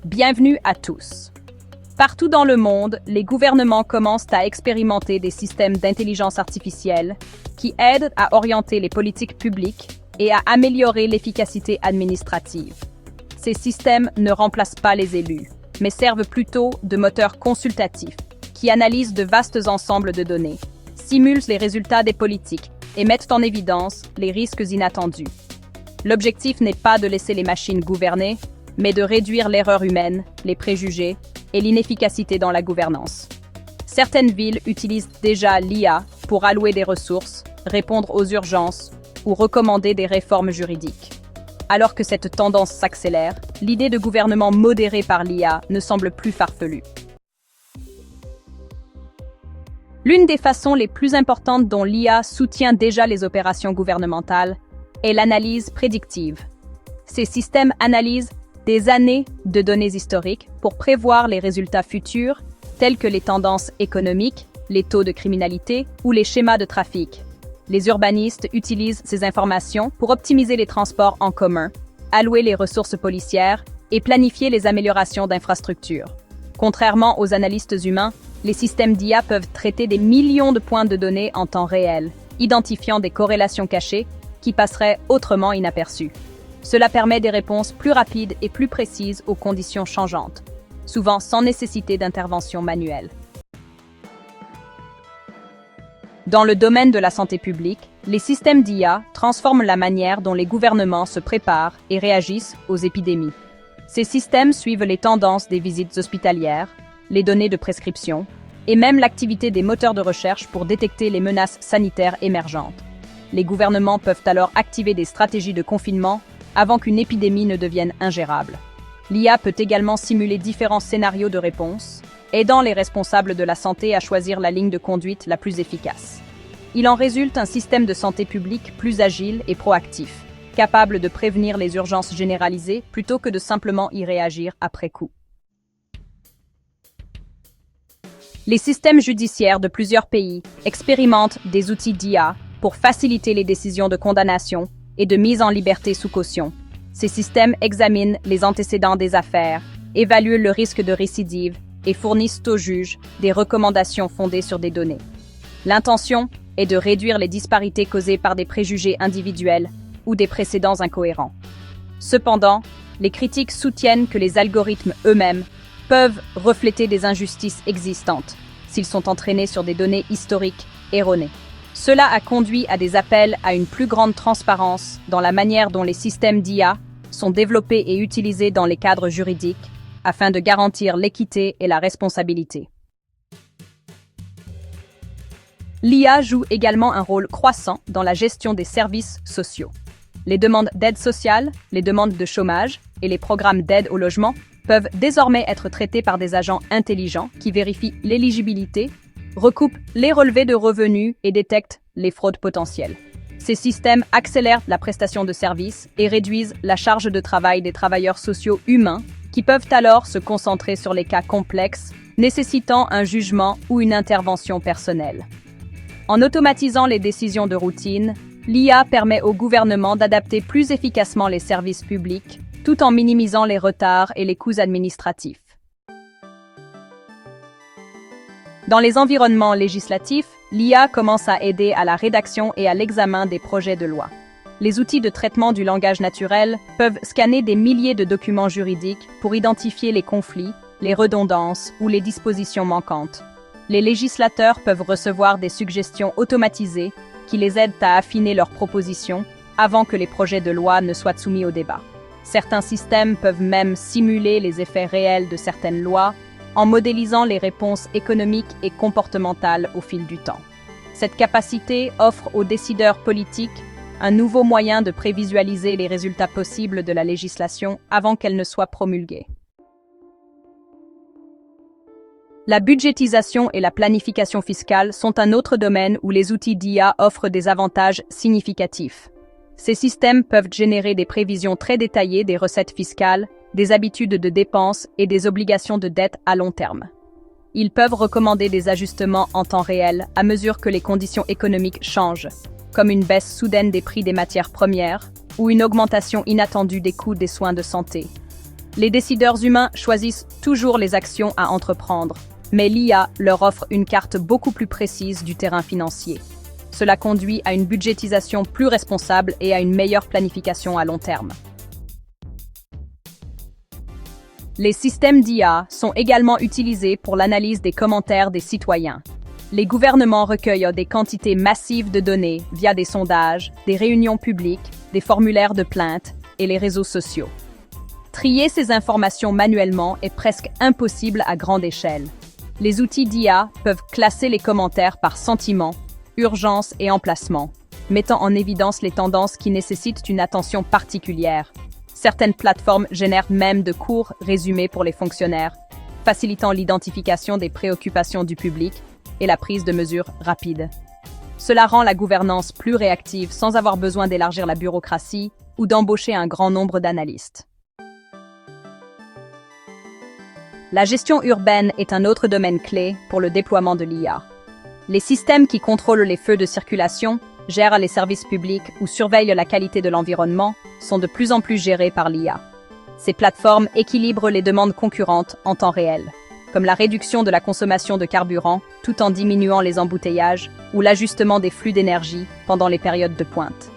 Bienvenue à tous. Partout dans le monde, les gouvernements commencent à expérimenter des systèmes d'intelligence artificielle qui aident à orienter les politiques publiques et à améliorer l'efficacité administrative. Ces systèmes ne remplacent pas les élus, mais servent plutôt de moteurs consultatifs qui analysent de vastes ensembles de données, simulent les résultats des politiques et mettent en évidence les risques inattendus. L'objectif n'est pas de laisser les machines gouverner, mais de réduire l'erreur humaine, les préjugés et l'inefficacité dans la gouvernance. Certaines villes utilisent déjà l'IA pour allouer des ressources, répondre aux urgences ou recommander des réformes juridiques. Alors que cette tendance s'accélère, l'idée de gouvernement modéré par l'IA ne semble plus farfelue. L'une des façons les plus importantes dont l'IA soutient déjà les opérations gouvernementales est l'analyse prédictive. Ces systèmes analysent des années de données historiques pour prévoir les résultats futurs, tels que les tendances économiques, les taux de criminalité ou les schémas de trafic. Les urbanistes utilisent ces informations pour optimiser les transports en commun, allouer les ressources policières et planifier les améliorations d'infrastructures. Contrairement aux analystes humains, les systèmes d'IA peuvent traiter des millions de points de données en temps réel, identifiant des corrélations cachées qui passeraient autrement inaperçues. Cela permet des réponses plus rapides et plus précises aux conditions changeantes, souvent sans nécessité d'intervention manuelle. Dans le domaine de la santé publique, les systèmes d'IA transforment la manière dont les gouvernements se préparent et réagissent aux épidémies. Ces systèmes suivent les tendances des visites hospitalières, les données de prescription, et même l'activité des moteurs de recherche pour détecter les menaces sanitaires émergentes. Les gouvernements peuvent alors activer des stratégies de confinement avant qu'une épidémie ne devienne ingérable. L'IA peut également simuler différents scénarios de réponse, aidant les responsables de la santé à choisir la ligne de conduite la plus efficace. Il en résulte un système de santé publique plus agile et proactif, capable de prévenir les urgences généralisées plutôt que de simplement y réagir après coup. Les systèmes judiciaires de plusieurs pays expérimentent des outils d'IA pour faciliter les décisions de condamnation et de mise en liberté sous caution. Ces systèmes examinent les antécédents des affaires, évaluent le risque de récidive et fournissent aux juges des recommandations fondées sur des données. L'intention est de réduire les disparités causées par des préjugés individuels ou des précédents incohérents. Cependant, les critiques soutiennent que les algorithmes eux-mêmes peuvent refléter des injustices existantes s'ils sont entraînés sur des données historiques erronées. Cela a conduit à des appels à une plus grande transparence dans la manière dont les systèmes d'IA sont développés et utilisés dans les cadres juridiques afin de garantir l'équité et la responsabilité. L'IA joue également un rôle croissant dans la gestion des services sociaux. Les demandes d'aide sociale, les demandes de chômage et les programmes d'aide au logement peuvent désormais être traités par des agents intelligents qui vérifient l'éligibilité, recoupent les relevés de revenus et détectent les fraudes potentielles. Ces systèmes accélèrent la prestation de services et réduisent la charge de travail des travailleurs sociaux humains qui peuvent alors se concentrer sur les cas complexes nécessitant un jugement ou une intervention personnelle. En automatisant les décisions de routine, l'IA permet au gouvernement d'adapter plus efficacement les services publics tout en minimisant les retards et les coûts administratifs. Dans les environnements législatifs, l'IA commence à aider à la rédaction et à l'examen des projets de loi. Les outils de traitement du langage naturel peuvent scanner des milliers de documents juridiques pour identifier les conflits, les redondances ou les dispositions manquantes. Les législateurs peuvent recevoir des suggestions automatisées qui les aident à affiner leurs propositions avant que les projets de loi ne soient soumis au débat. Certains systèmes peuvent même simuler les effets réels de certaines lois en modélisant les réponses économiques et comportementales au fil du temps. Cette capacité offre aux décideurs politiques un nouveau moyen de prévisualiser les résultats possibles de la législation avant qu'elle ne soit promulguée. La budgétisation et la planification fiscale sont un autre domaine où les outils d'IA offrent des avantages significatifs. Ces systèmes peuvent générer des prévisions très détaillées des recettes fiscales, des habitudes de dépenses et des obligations de dette à long terme. Ils peuvent recommander des ajustements en temps réel à mesure que les conditions économiques changent, comme une baisse soudaine des prix des matières premières ou une augmentation inattendue des coûts des soins de santé. Les décideurs humains choisissent toujours les actions à entreprendre, mais l'IA leur offre une carte beaucoup plus précise du terrain financier. Cela conduit à une budgétisation plus responsable et à une meilleure planification à long terme. Les systèmes d'IA sont également utilisés pour l'analyse des commentaires des citoyens. Les gouvernements recueillent des quantités massives de données via des sondages, des réunions publiques, des formulaires de plainte et les réseaux sociaux. Trier ces informations manuellement est presque impossible à grande échelle. Les outils d'IA peuvent classer les commentaires par sentiment, urgence et emplacement, mettant en évidence les tendances qui nécessitent une attention particulière. Certaines plateformes génèrent même de courts résumés pour les fonctionnaires, facilitant l'identification des préoccupations du public et la prise de mesures rapides. Cela rend la gouvernance plus réactive sans avoir besoin d'élargir la bureaucratie ou d'embaucher un grand nombre d'analystes. La gestion urbaine est un autre domaine clé pour le déploiement de l'IA. Les systèmes qui contrôlent les feux de circulation, gèrent les services publics ou surveillent la qualité de l'environnement sont de plus en plus gérés par l'IA. Ces plateformes équilibrent les demandes concurrentes en temps réel, comme la réduction de la consommation de carburant tout en diminuant les embouteillages ou l'ajustement des flux d'énergie pendant les périodes de pointe.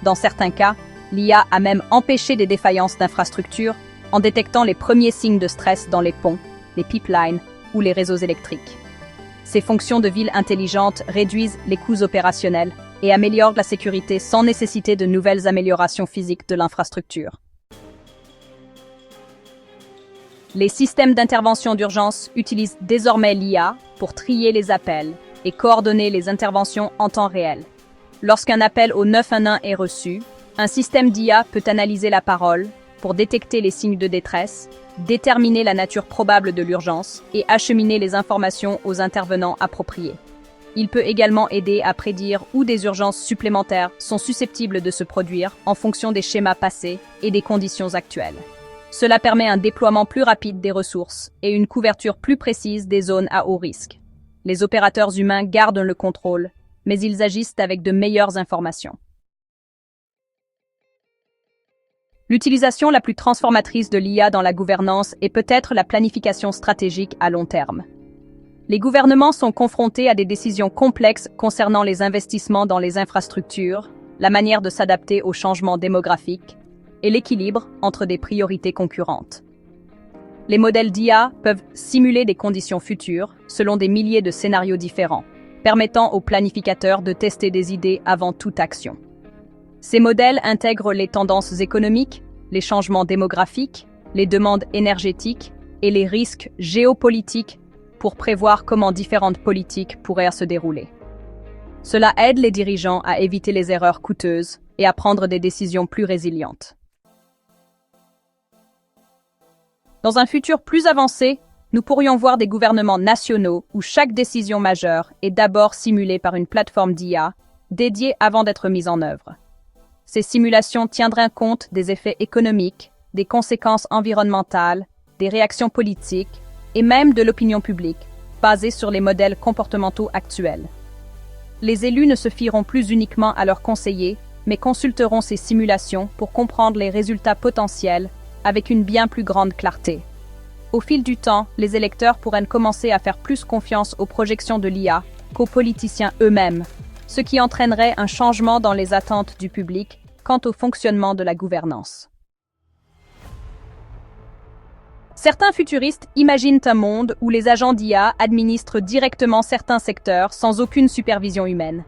Dans certains cas, l'IA a même empêché des défaillances d'infrastructures en détectant les premiers signes de stress dans les ponts, les pipelines ou les réseaux électriques. Ces fonctions de ville intelligentes réduisent les coûts opérationnels et améliorent la sécurité sans nécessiter de nouvelles améliorations physiques de l'infrastructure. Les systèmes d'intervention d'urgence utilisent désormais l'IA pour trier les appels et coordonner les interventions en temps réel. Lorsqu'un appel au 911 est reçu, un système d'IA peut analyser la parole pour détecter les signes de détresse, déterminer la nature probable de l'urgence et acheminer les informations aux intervenants appropriés. Il peut également aider à prédire où des urgences supplémentaires sont susceptibles de se produire en fonction des schémas passés et des conditions actuelles. Cela permet un déploiement plus rapide des ressources et une couverture plus précise des zones à haut risque. Les opérateurs humains gardent le contrôle, mais ils agissent avec de meilleures informations. L'utilisation la plus transformatrice de l'IA dans la gouvernance est peut-être la planification stratégique à long terme. Les gouvernements sont confrontés à des décisions complexes concernant les investissements dans les infrastructures, la manière de s'adapter aux changements démographiques et l'équilibre entre des priorités concurrentes. Les modèles d'IA peuvent simuler des conditions futures selon des milliers de scénarios différents, permettant aux planificateurs de tester des idées avant toute action. Ces modèles intègrent les tendances économiques, les changements démographiques, les demandes énergétiques et les risques géopolitiques pour prévoir comment différentes politiques pourraient se dérouler. Cela aide les dirigeants à éviter les erreurs coûteuses et à prendre des décisions plus résilientes. Dans un futur plus avancé, nous pourrions voir des gouvernements nationaux où chaque décision majeure est d'abord simulée par une plateforme d'IA dédiée avant d'être mise en œuvre. Ces simulations tiendraient compte des effets économiques, des conséquences environnementales, des réactions politiques et même de l'opinion publique, basées sur les modèles comportementaux actuels. Les élus ne se fieront plus uniquement à leurs conseillers, mais consulteront ces simulations pour comprendre les résultats potentiels avec une bien plus grande clarté. Au fil du temps, les électeurs pourraient commencer à faire plus confiance aux projections de l'IA qu'aux politiciens eux-mêmes, ce qui entraînerait un changement dans les attentes du public quant au fonctionnement de la gouvernance. Certains futuristes imaginent un monde où les agents d'IA administrent directement certains secteurs sans aucune supervision humaine.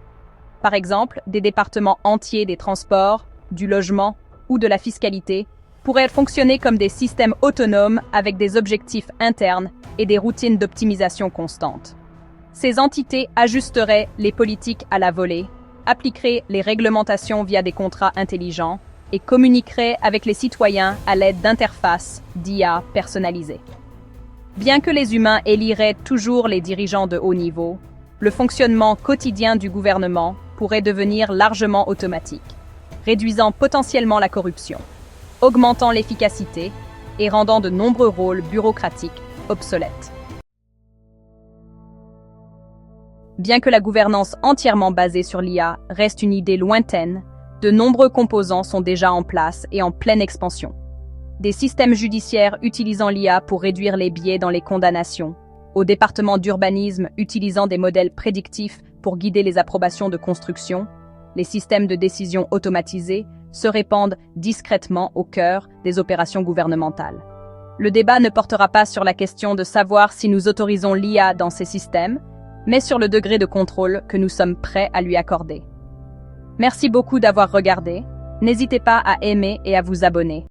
Par exemple, des départements entiers des transports, du logement ou de la fiscalité pourraient fonctionner comme des systèmes autonomes avec des objectifs internes et des routines d'optimisation constantes. Ces entités ajusteraient les politiques à la volée, appliqueraient les réglementations via des contrats intelligents et communiqueraient avec les citoyens à l'aide d'interfaces d'IA personnalisées. Bien que les humains éliraient toujours les dirigeants de haut niveau, le fonctionnement quotidien du gouvernement pourrait devenir largement automatique, réduisant potentiellement la corruption, augmentant l'efficacité et rendant de nombreux rôles bureaucratiques obsolètes. Bien que la gouvernance entièrement basée sur l'IA reste une idée lointaine, de nombreux composants sont déjà en place et en pleine expansion. des systèmes judiciaires utilisant l'IA pour réduire les biais dans les condamnations, aux départements d'urbanisme utilisant des modèles prédictifs pour guider les approbations de construction, les systèmes de décision automatisés se répandent discrètement au cœur des opérations gouvernementales. Le débat ne portera pas sur la question de savoir si nous autorisons l'IA dans ces systèmes, mais sur le degré de contrôle que nous sommes prêts à lui accorder. Merci beaucoup d'avoir regardé. N'hésitez pas à aimer et à vous abonner.